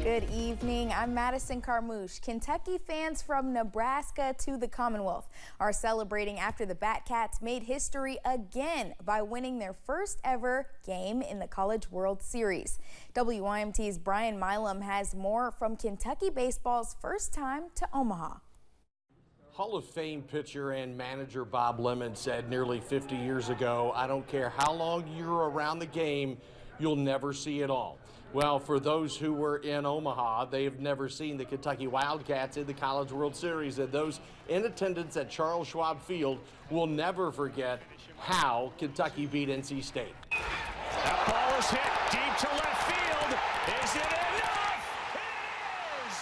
Good evening. I'm Madison Carmouche. Kentucky fans from Nebraska to the Commonwealth are celebrating after the Batcats made history again by winning their first ever game in the College World Series. WYMT's Brian Milam has more from Kentucky baseball's first time to Omaha. Hall of Fame pitcher and manager Bob Lemon said nearly 50 years ago, "I don't care how long you're around the game, you'll never see it all." Well, for those who were in Omaha, they have never seen the Kentucky Wildcats in the College World Series, and those in attendance at Charles Schwab Field will never forget how Kentucky beat NC State. That ball is hit deep to left field. Is it enough? It is!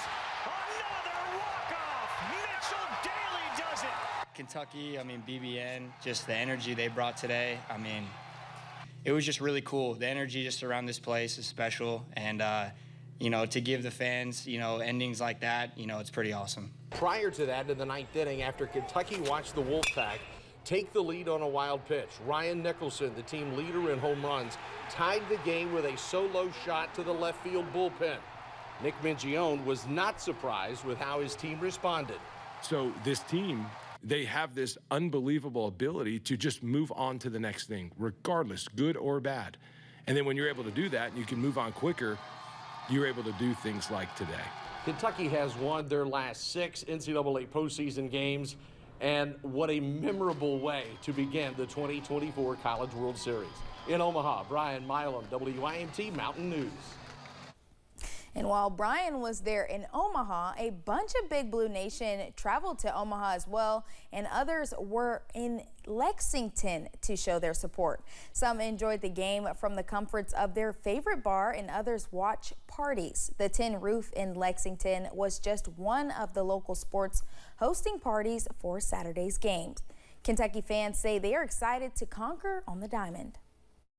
Another walk-off. Mitchell Daly does it. Kentucky, BBN, just the energy they brought today, it was just really cool. The energy just around this place is special, and to give the fans, endings like that, it's pretty awesome. Prior to that, in the ninth inning, after Kentucky watched the Wolfpack take the lead on a wild pitch, Ryan Nicholson, the team leader in home runs, tied the game with a solo shot to the left field bullpen. Nick Mingione was not surprised with how his team responded. So this team, they have this unbelievable ability to just move on to the next thing, regardless, good or bad. And then when you're able to do that and you can move on quicker, you're able to do things like today. Kentucky has won their last 6 NCAA postseason games, and what a memorable way to begin the 2024 College World Series. In Omaha, Brian Milam, WYMT Mountain News. And while Brian was there in Omaha, a bunch of Big Blue Nation traveled to Omaha as well, and others were in Lexington to show their support. Some enjoyed the game from the comforts of their favorite bar, and others watched parties. The Tin Roof in Lexington was just one of the local sports hosting parties for Saturday's games. Kentucky fans say they are excited to conquer on the diamond.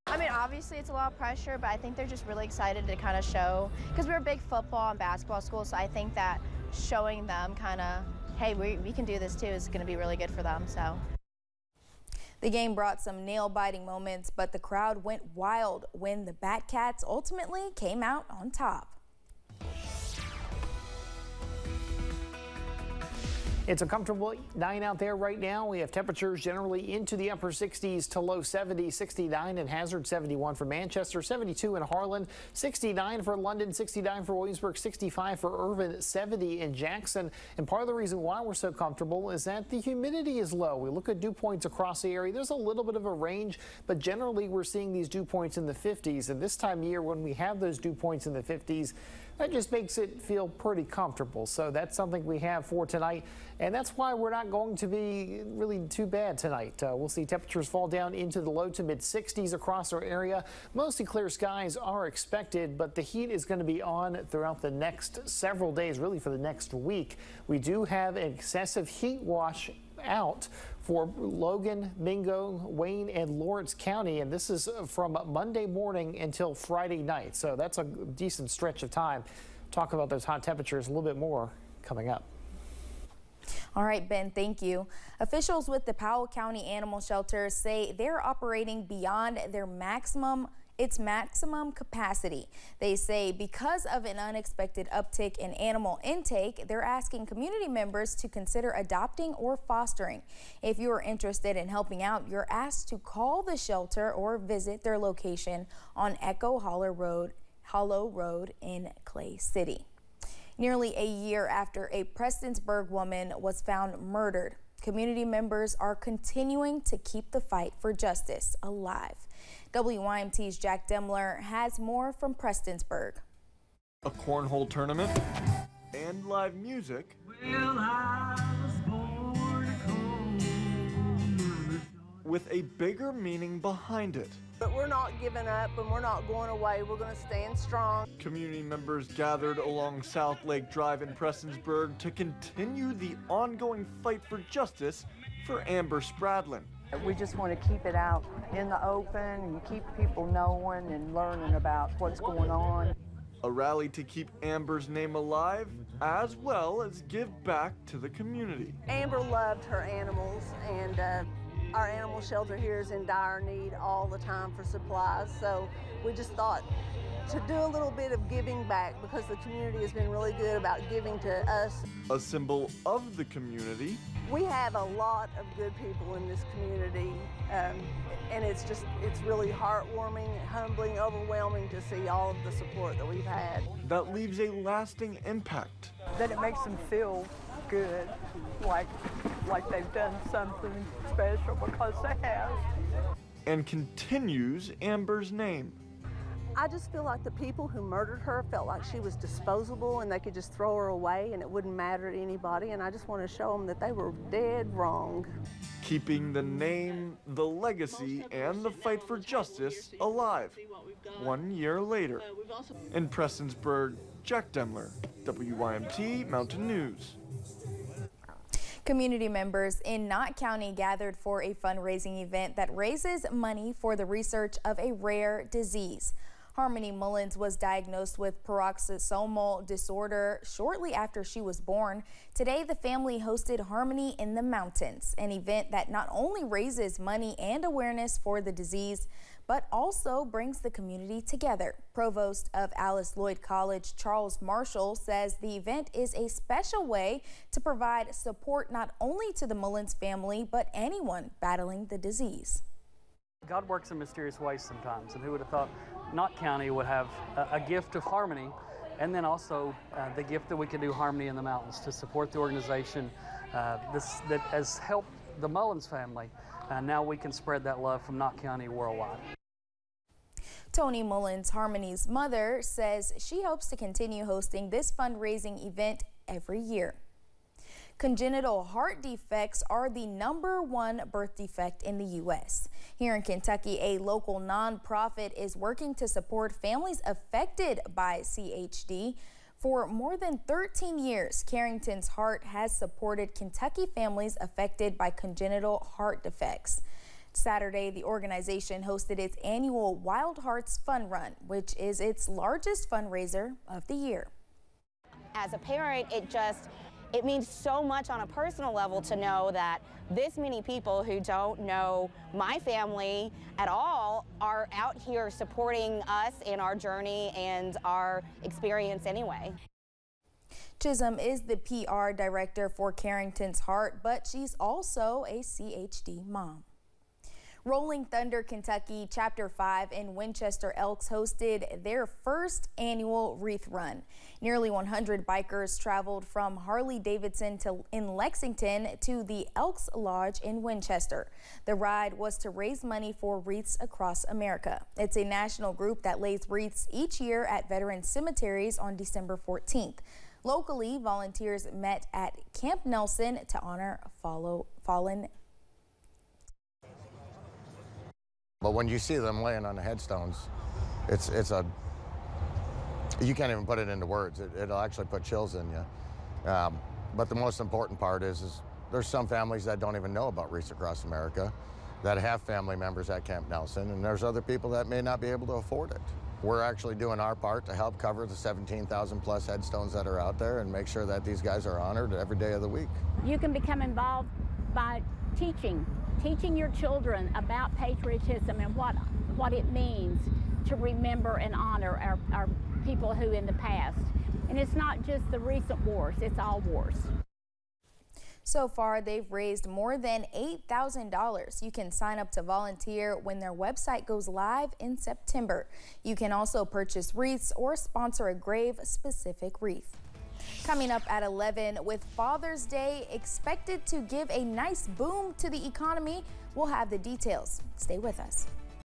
Obviously it's a lot of pressure, but I think they're just really excited to kind of show, because we're a big football and basketball school, so I think that showing them kind of, hey, we can do this too, is going to be really good for them. So the game brought some nail-biting moments, but the crowd went wild when the Batcats ultimately came out on top. It's a comfortable night out there right now. We have temperatures generally into the upper 60s to low 70s, 69 in Hazard, 71 for Manchester, 72 in Harlan, 69 for London, 69 for Williamsburg, 65 for Irvin, 70 in Jackson. And part of the reason why we're so comfortable is that the humidity is low. We look at dew points across the area. There's a little bit of a range, but generally we're seeing these dew points in the 50s. And this time of year, when we have those dew points in the 50s, that just makes it feel pretty comfortable. So that's something we have for tonight, and that's why we're not going to be really too bad tonight. We'll see temperatures fall down into the low to mid 60s across our area. Mostly clear skies are expected, but the heat is going to be on throughout the next several days, really for the next week. We do have an excessive heat wash out for Logan, Mingo, Wayne, and Lawrence County, and this is from Monday morning until Friday night, so that's a decent stretch of time. Talk about those hot temperatures a little bit more coming up. All right, Ben, thank you. Officials with the Powell County Animal Shelter say they're operating beyond their maximum capacity. They say because of an unexpected uptick in animal intake, they're asking community members to consider adopting or fostering. If you are interested in helping out, you're asked to call the shelter or visit their location on Echo Hollow Road in Clay City. Nearly a year after a Prestonsburg woman was found murdered, community members are continuing to keep the fight for justice alive. WYMT's Jack Demler has more from Prestonsburg. A cornhole tournament and live music. Well, I was born a cold with a bigger meaning behind it. But we're not giving up and we're not going away. We're going to stand strong. Community members gathered along South Lake Drive in Prestonsburg to continue the ongoing fight for justice for Amber Spradlin. We just want to keep it out in the open and keep people knowing and learning about what's going on. A rally to keep Amber's name alive, as well as give back to the community. Amber loved her animals, and our animal shelter here is in dire need all the time for supplies, so we just thought to do a little bit of giving back because the community has been really good about giving to us. A symbol of the community. We have a lot of good people in this community, and it's really heartwarming, humbling, overwhelming to see all of the support that we've had. That leaves a lasting impact. That it makes them feel good, like they've done something special, because they have. And continues Amber's name. I just feel like the people who murdered her felt like she was disposable and they could just throw her away and it wouldn't matter to anybody, and I just want to show them that they were dead wrong. Keeping the name, the legacy, and the fight for justice alive 1 year later. In Prestonsburg, Jack Demler, WYMT Mountain News. Community members in Knott County gathered for a fundraising event that raises money for the research of a rare disease. Harmony Mullins was diagnosed with paroxysmal disorder shortly after she was born. Today, the family hosted Harmony in the Mountains, an event that not only raises money and awareness for the disease, but also brings the community together. Provost of Alice Lloyd College, Charles Marshall, says the event is a special way to provide support not only to the Mullins family, but anyone battling the disease. God works in mysterious ways sometimes, and who would have thought Knott County would have a gift of Harmony, and then also the gift that we can do Harmony in the Mountains to support the organization that has helped the Mullins family. Now we can spread that love from Knott County worldwide. Toni Mullins, Harmony's mother, says she hopes to continue hosting this fundraising event every year. Congenital heart defects are the #1 birth defect in the U.S. Here in Kentucky, a local nonprofit is working to support families affected by CHD. For more than 13 years, Carrington's Heart has supported Kentucky families affected by congenital heart defects. Saturday, the organization hosted its annual Wild Hearts Fun Run, which is its largest fundraiser of the year. As a parent, it means so much on a personal level to know that this many people who don't know my family at all are out here supporting us in our journey and our experience anyway. Chisholm is the PR director for Carrington's Heart, but she's also a CHD mom. Rolling Thunder Kentucky Chapter 5 in Winchester Elks hosted their first annual wreath run. Nearly 100 bikers traveled from Harley-Davidson in Lexington to the Elks Lodge in Winchester. The ride was to raise money for Wreaths Across America. It's a national group that lays wreaths each year at veteran cemeteries on December 14th. Locally, volunteers met at Camp Nelson to honor fallen. But when you see them laying on the headstones, you can't even put it into words. It'll actually put chills in you. But the most important part is there's some families that don't even know about Wreaths Across America that have family members at Camp Nelson, and there's other people that may not be able to afford it. We're actually doing our part to help cover the 17,000 plus headstones that are out there and make sure that these guys are honored every day of the week. You can become involved by teaching your children about patriotism and what it means to remember and honor our people who in the past. And it's not just the recent wars, it's all wars. So far, they've raised more than $8,000. You can sign up to volunteer when their website goes live in September. You can also purchase wreaths or sponsor a grave-specific wreath. Coming up at 11, with Father's Day expected to give a nice boom to the economy, we'll have the details. Stay with us.